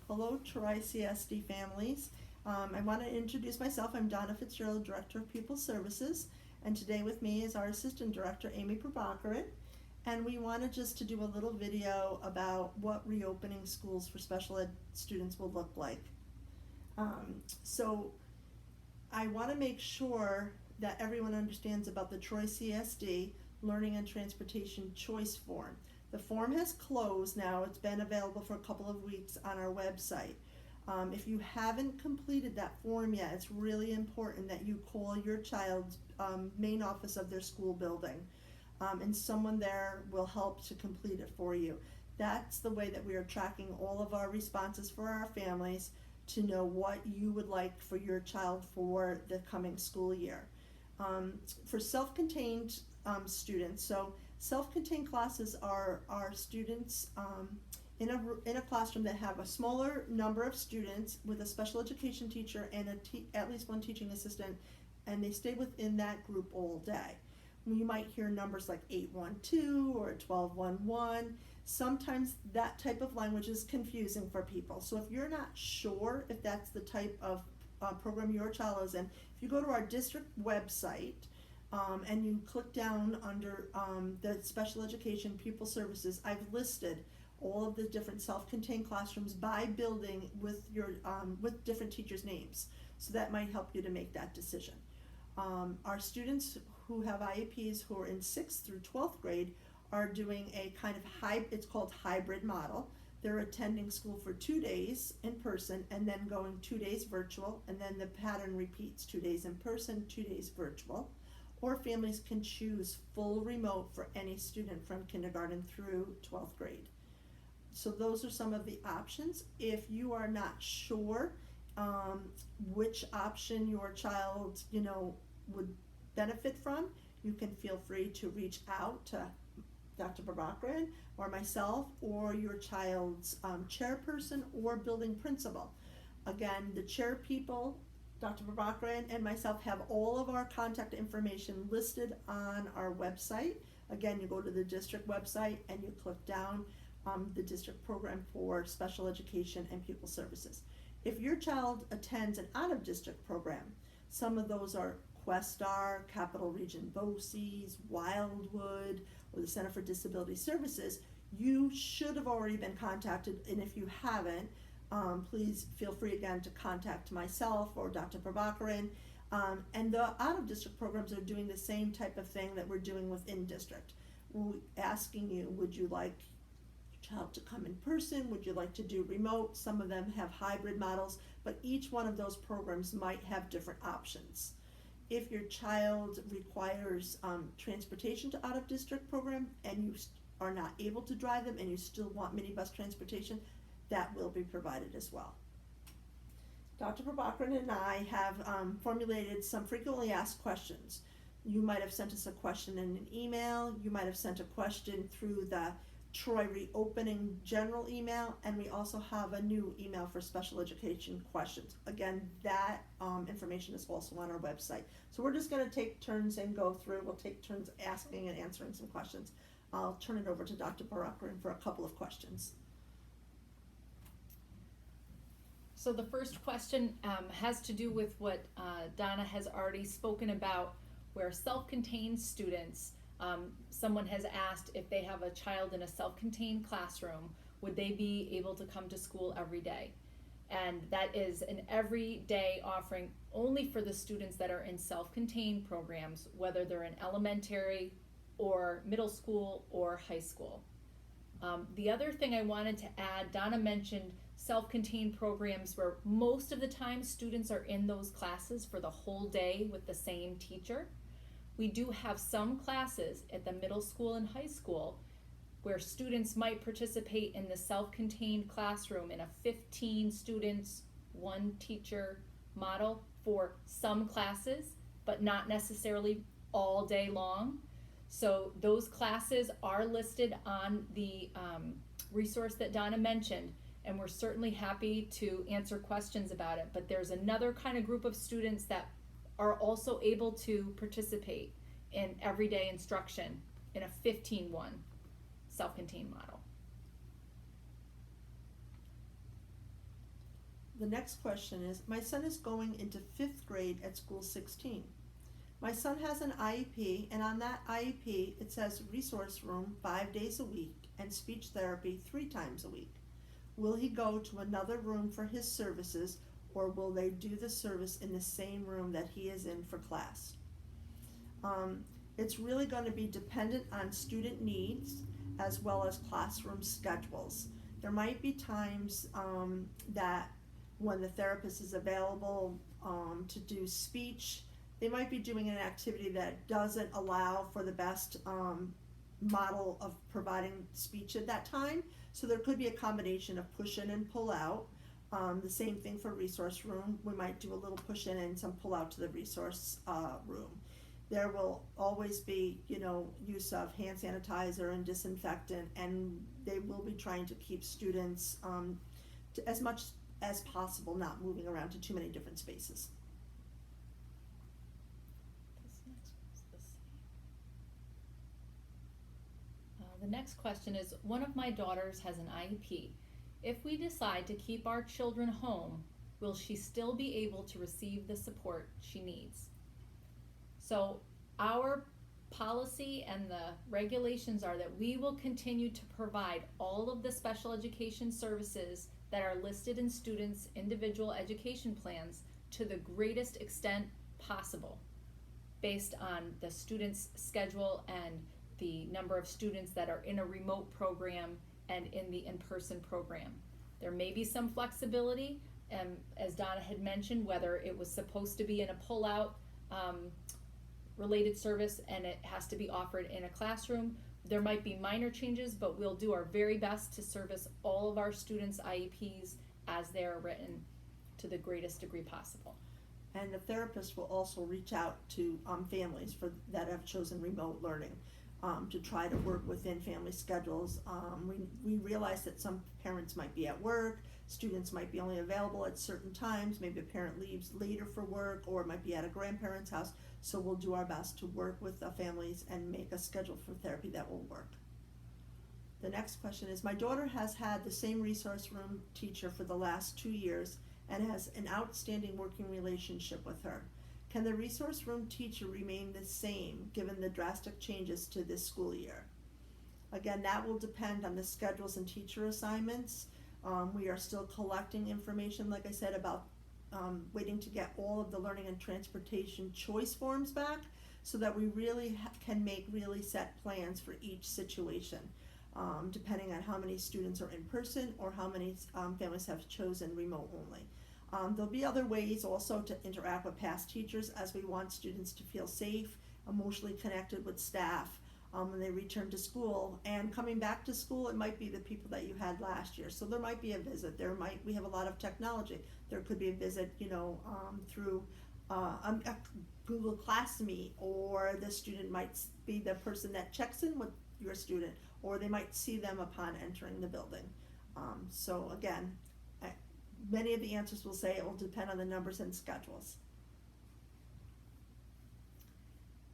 Hello, Troy CSD families. I want to introduce myself. I'm Donna Fitzgerald, Director of Pupil Services, and today with me is our Assistant Director, Amy Prabhakaran. And we wanted just to do a little video about what reopening schools for special ed students will look like. So I want to make sure that everyone understands about the Troy CSD Learning and Transportation Choice Form. The form has closed now. It's been available for a couple of weeks on our website. If you haven't completed that form yet, it's really important that you call your child's main office of their school building, and someone there will help to complete it for you. That's the way that we are tracking all of our responses for our families to know what you would like for your child for the coming school year. For self-contained students, so self-contained classes are students in a classroom that have a smaller number of students with a special education teacher and at least one teaching assistant, and they stay within that group all day. You might hear numbers like 812 or 1211. Sometimes that type of language is confusing for people. So if you're not sure if that's the type of program your child is in, if you go to our district website, and you click down under the special education pupil services, I've listed all of the different self-contained classrooms by building with your with different teachers' names. So that might help you to make that decision. Our students who have IEPs who are in 6th through 12th grade are doing a kind of it's called hybrid model. They're attending school for 2 days in person and then going 2 days virtual, and then the pattern repeats: 2 days in person, 2 days virtual. Or families can choose full remote for any student from kindergarten through 12th grade. So those are some of the options. If you are not sure which option your child, would benefit from, you can feel free to reach out to Dr. Prabhakaran or myself or your child's chairperson or building principal. Again, the chair people, Dr. Prabhakaran and myself, have all of our contact information listed on our website. Again, you go to the district website and you click down the district program for special education and pupil services. If your child attends an out-of-district program, some of those are Questar, Capital Region BOCES, Wildwood, or the Center for Disability Services, you should have already been contacted, and if you haven't, please feel free again to contact myself or Dr. Prabhakaran. And the out-of-district programs are doing the same type of thing that we're doing within district. We're asking you, would you like your child to come in person? Would you like to do remote? Some of them have hybrid models, but each one of those programs might have different options. If your child requires transportation to out-of-district program and you are not able to drive them and you still want minibus transportation, that will be provided as well. Dr. Prabhakaran and I have formulated some frequently asked questions. You might have sent us a question in an email, you might have sent a question through the Troy Reopening general email, and we also have a new email for special education questions. Again, that information is also on our website. So we're just going to take turns and go through. We'll take turns asking and answering some questions. I'll turn it over to Dr. Prabhakaran for a couple of questions. So the first question has to do with what Donna has already spoken about, where self-contained students, someone has asked if they have a child in a self-contained classroom, would they be able to come to school every day? And that is an everyday offering only for the students that are in self-contained programs, whether they're in elementary or middle school or high school. The other thing I wanted to add, Donna mentioned self-contained programs where most of the time students are in those classes for the whole day with the same teacher. We do have some classes at the middle school and high school where students might participate in the self-contained classroom in a 15 students, one teacher model for some classes, but not necessarily all day long. So those classes are listed on the resource that Donna mentioned, and we're certainly happy to answer questions about it. But there's another kind of group of students that are also able to participate in everyday instruction in a 15-1 self-contained model. The next question is, my son is going into 5th grade at school 16. My son has an IEP, and on that IEP it says resource room 5 days a week and speech therapy 3 times a week. Will he go to another room for his services, or will they do the service in the same room that he is in for class? It's really going to be dependent on student needs as well as classroom schedules. There might be times that when the therapist is available to do speech, they might be doing an activity that doesn't allow for the best model of providing speech at that time. So there could be a combination of push in and pull out. The same thing for resource room. We might do a little push in and some pull out to the resource room. There will always be, use of hand sanitizer and disinfectant, and they will be trying to keep students to as much as possible not moving around to too many different spaces. The next question is, one of my daughters has an IEP. If we decide to keep our children home, will she still be able to receive the support she needs? So our policy and the regulations are that we will continue to provide all of the special education services that are listed in students' individual education plans to the greatest extent possible, based on the student's schedule and the number of students that are in a remote program and in the in-person program. There may be some flexibility, as Donna had mentioned, whether it was supposed to be in a pull-out related service and it has to be offered in a classroom. There might be minor changes, but we'll do our very best to service all of our students' IEPs as they are written to the greatest degree possible. And the therapist will also reach out to families that have chosen remote learning to try to work within family schedules. We realize that some parents might be at work, students might be only available at certain times, maybe a parent leaves later for work or might be at a grandparent's house, so we'll do our best to work with the families and make a schedule for therapy that will work. The next question is, my daughter has had the same resource room teacher for the last 2 years and has an outstanding working relationship with her. Can the resource room teacher remain the same given the drastic changes to this school year? Again, that will depend on the schedules and teacher assignments. We are still collecting information, like I said, about waiting to get all of the learning and transportation choice forms back so that we really can make really set plans for each situation, depending on how many students are in person or how many families have chosen remote only. There'll be other ways also to interact with past teachers, as we want students to feel safe, emotionally connected with staff when they return to school. And coming back to school, it might be the people that you had last year. So there might be a visit. We have a lot of technology. There could be a visit, through a Google Class Meet, or the student might be the person that checks in with your student, or they might see them upon entering the building. So again, many of the answers will say it will depend on the numbers and schedules.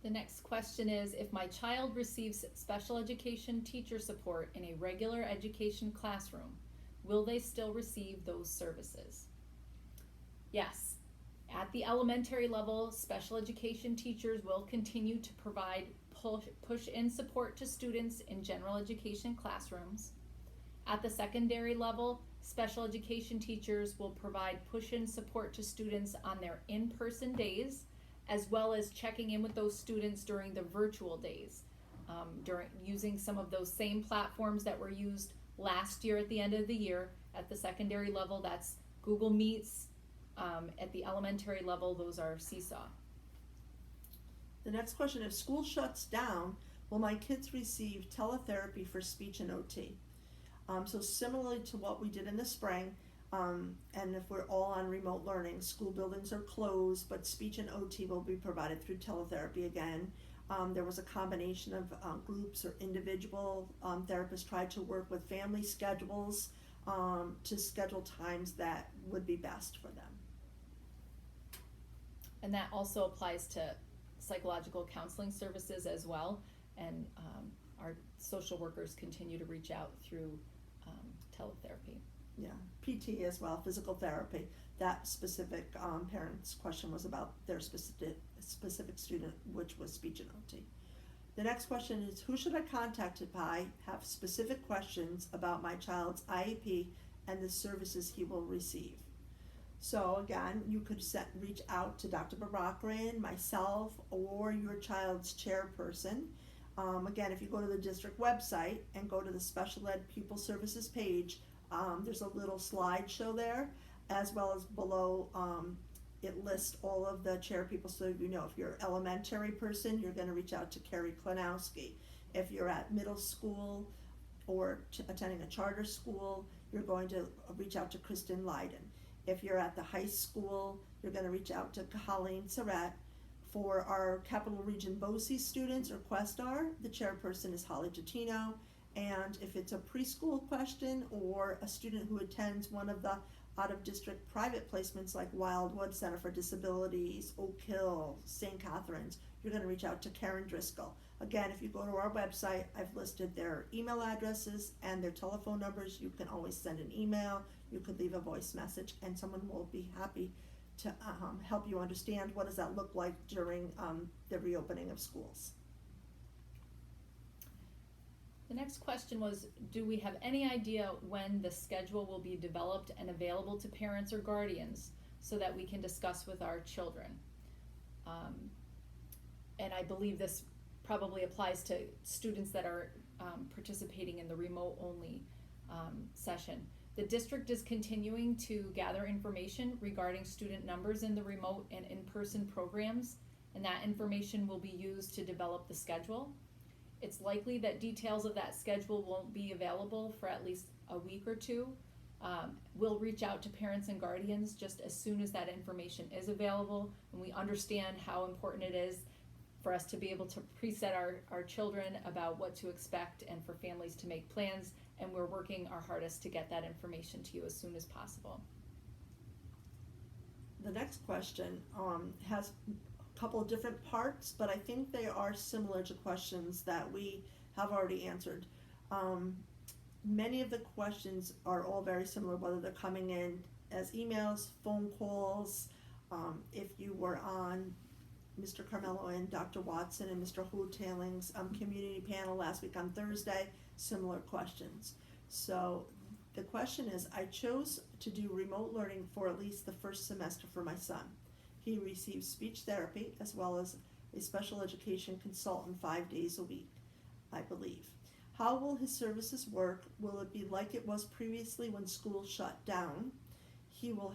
The next question is, if my child receives special education teacher support in a regular education classroom, will they still receive those services? Yes. At the elementary level, special education teachers will continue to provide push-in support to students in general education classrooms. At the secondary level, special education teachers will provide push-in support to students on their in-person days, as well as checking in with those students during the virtual days, during using some of those same platforms that were used last year at the end of the year. At the secondary level, that's Google Meets. At the elementary level, those are Seesaw. The next question, if school shuts down, will my kids receive teletherapy for speech and OT? So similarly to what we did in the spring, and if we're all on remote learning, school buildings are closed, but speech and OT will be provided through teletherapy again. There was a combination of groups or individual therapists tried to work with family schedules to schedule times that would be best for them. And that also applies to psychological counseling services as well, and our social workers continue to reach out through teletherapy. Yeah, PT as well, physical therapy. That specific parent's question was about their specific student, which was speech and OT. The next question is, who should I contact if I have specific questions about my child's IEP and the services he will receive? So again, you could reach out to Dr. Barakran, myself, or your child's chairperson. Again, if you go to the district website and go to the Special Ed Pupil Services page, there's a little slideshow there, as well as below it lists all of the chair people, so you know if you're an elementary person, you're going to reach out to Carrie Klanowski. If you're at middle school or attending a charter school, you're going to reach out to Kristen Leiden. If you're at the high school, you're going to reach out to Colleen Surratt. For our Capital Region BOCES students or Questar, the chairperson is Holly Totino. And if it's a preschool question or a student who attends one of the out-of-district private placements like Wildwood Center for Disabilities, Oak Hill, St. Catherine's, you're going to reach out to Karen Driscoll. Again, if you go to our website, I've listed their email addresses and their telephone numbers. You can always send an email, you could leave a voice message, and someone will be happy to help you understand what does that look like during the reopening of schools. The next question was, do we have any idea when the schedule will be developed and available to parents or guardians so that we can discuss with our children? And I believe this probably applies to students that are participating in the remote only session. The district is continuing to gather information regarding student numbers in the remote and in-person programs, and that information will be used to develop the schedule. It's likely that details of that schedule won't be available for at least a week or two. We'll reach out to parents and guardians just as soon as that information is available, and we understand how important it is for us to be able to preset our children about what to expect and for families to make plans, and we're working our hardest to get that information to you as soon as possible. The next question has a couple of different parts, but I think they are similar to questions that we have already answered. Many of the questions are all very similar, whether they're coming in as emails, phone calls, if you were on Mr. Carmelo and Dr. Watson and Mr. Hotailing's community panel last week on Thursday, similar questions. So the question is, I chose to do remote learning for at least the first semester for my son. He receives speech therapy as well as a special education consultant 5 days a week, I believe. How will his services work? Will it be like it was previously when school shut down? He will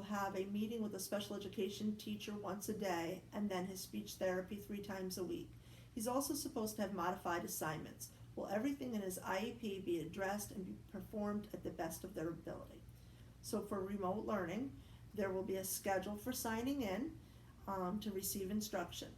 have a meeting with a special education teacher once a day, and then his speech therapy 3 times a week. He's also supposed to have modified assignments. Will everything in his IEP be addressed and be performed at the best of their ability? So for remote learning, there will be a schedule for signing in to receive instruction.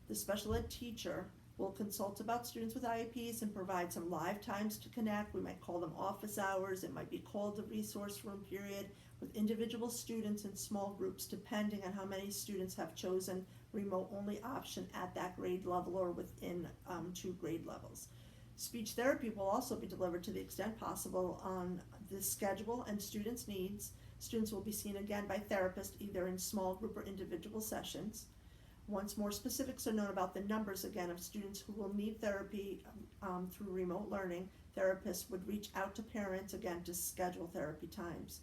The special ed teacher will consult about students with IEPs and provide some live times to connect. We might call them office hours. It might be called a resource room period with individual students in small groups depending on how many students have chosen remote only option at that grade level or within 2 grade levels. Speech therapy will also be delivered to the extent possible on the schedule and students' needs. Students will be seen again by therapists either in small group or individual sessions. Once more specifics are known about the numbers again of students who will need therapy through remote learning, therapists would reach out to parents again to schedule therapy times.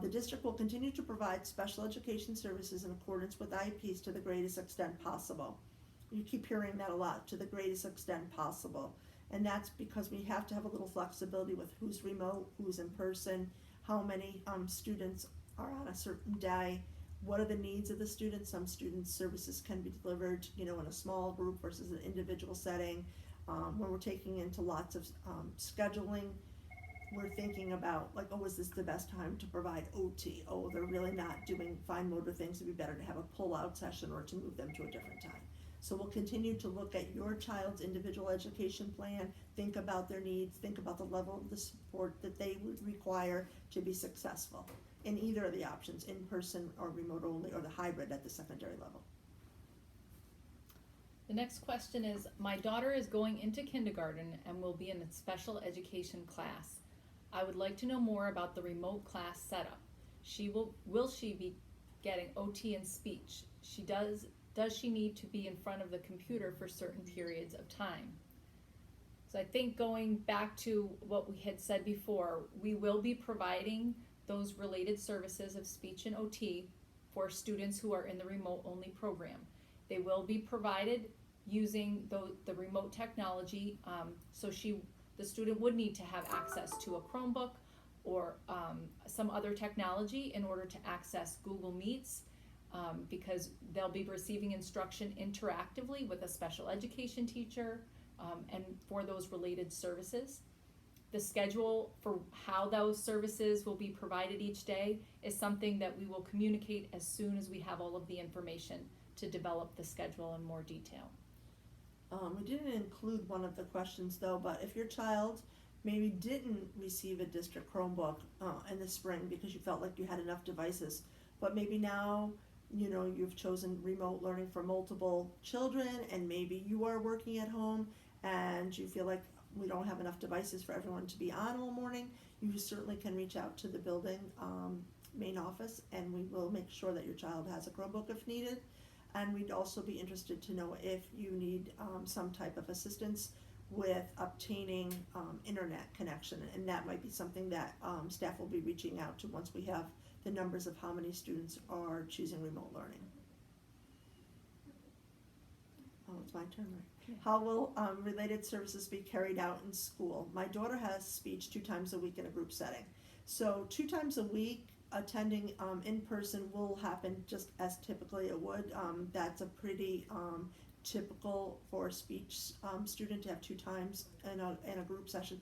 The district will continue to provide special education services in accordance with IEPs to the greatest extent possible. You keep hearing that a lot, to the greatest extent possible. And that's because we have to have a little flexibility with who's remote, who's in person, how many students are on a certain day, what are the needs of the students. Some students' services can be delivered, in a small group versus an individual setting. When we're taking into lots of scheduling, we're thinking about is this the best time to provide OT? Oh, they're really not doing fine motor things. It'd be better to have a pull-out session or to move them to a different time. So we'll continue to look at your child's individual education plan, think about their needs, think about the level of the support that they would require to be successful in either of the options, in person or remote only, or the hybrid at the secondary level. The next question is, my daughter is going into kindergarten and will be in a special education class. I would like to know more about the remote class setup. Will she be getting OT and speech? Does she need to be in front of the computer for certain periods of time? So I think going back to what we had said before, we will be providing those related services of speech and OT for students who are in the remote only program. They will be provided using the remote technology, so the student would need to have access to a Chromebook or some other technology in order to access Google Meets, because they'll be receiving instruction interactively with a special education teacher, and for those related services. The schedule for how those services will be provided each day is something that we will communicate as soon as we have all of the information to develop the schedule in more detail. We didn't include one of the questions though, but if your child maybe didn't receive a district Chromebook in the spring because you felt like you had enough devices, but maybe now you've chosen remote learning for multiple children, and maybe you are working at home and you feel like we don't have enough devices for everyone to be on all morning, you certainly can reach out to the building main office, and we will make sure that your child has a Chromebook if needed. And we'd also be interested to know if you need some type of assistance with obtaining internet connection, and that might be something that staff will be reaching out to once we have the numbers of how many students are choosing remote learning. Oh, it's my turn, right? Yeah. How will related services be carried out in school? My daughter has speech 2 times a week in a group setting. So 2 times a week, attending in person will happen just as typically it would. That's a pretty typical for a speech student to have 2 times in a group session.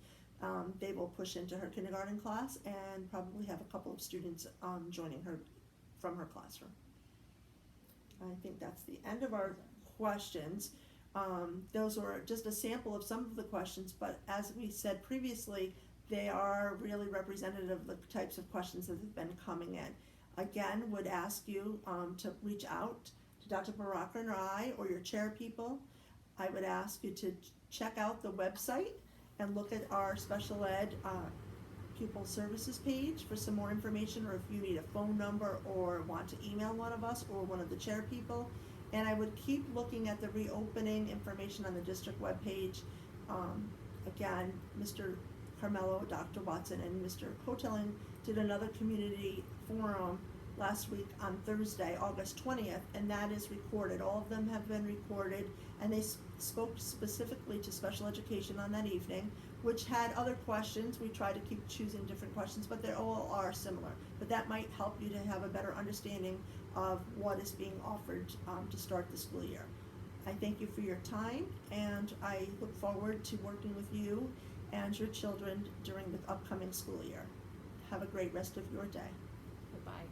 They will push into her kindergarten class and probably have a couple of students joining her from her classroom. I think that's the end of our questions. Those were just a sample of some of the questions, but as we said previously, they are really representative of the types of questions that have been coming in. Again, would ask you to reach out to Dr. Baraka or I or your chair people. I would ask you to check out the website and look at our special ed pupil services page for some more information, or if you need a phone number or want to email one of us or one of the chair people. And I would keep looking at the reopening information on the district webpage. Again, Mr. Carmelo, Dr. Watson, and Mr. Coateling did another community forum last week on Thursday, August 20th, and that is recorded. All of them have been recorded, and they spoke specifically to special education on that evening, which had other questions. We try to keep choosing different questions, but they all are similar. But that might help you to have a better understanding of what is being offered to start the school year. I thank you for your time, and I look forward to working with you and your children during the upcoming school year. Have a great rest of your day. Goodbye.